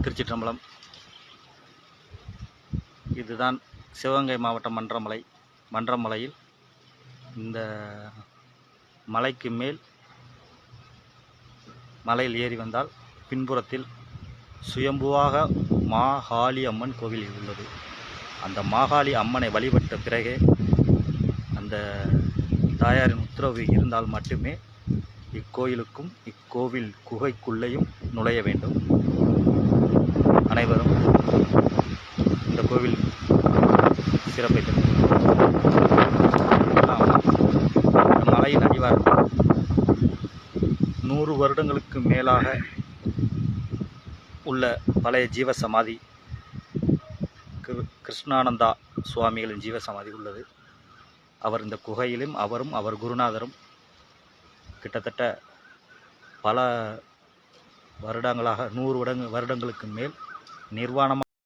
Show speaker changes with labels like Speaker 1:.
Speaker 1: திருச்சிற்றம்பலம். இதுதான் சிவகங்கை மாவட்டம் மன்றமலையில் இந்த மலைக்கு மேல் மலையில் ஏறி வந்தால் பின்புறத்தில் சுயம்புவாக மாகாளி அம்மன் கோவில் உள்ளது. அந்த மாகாளி அம்மனை வழிபட்ட பிறகே அந்த தாயாரின் உத்தரவு இருந்தால் மட்டுமே இக்கோயிலுக்கும் இக்கோவில் குகைக்குள்ளேயும் நுழைய வேண்டும். அனைவரும் இந்த கோவில் சிறப்பை மலையின் அடிவாரம் 100 வருடங்களுக்கு மேலாக உள்ள பழைய ஜீவசமாதி கிருஷ்ணானந்தா சுவாமிகளின் ஜீவசமாதி உள்ளது. அவர் இந்த குகையிலும் அவரும் அவர் குருநாதரும் கிட்டத்தட்ட பல வருடங்களாக 100 வருடங்களுக்கு மேல் நிர்வாணமாக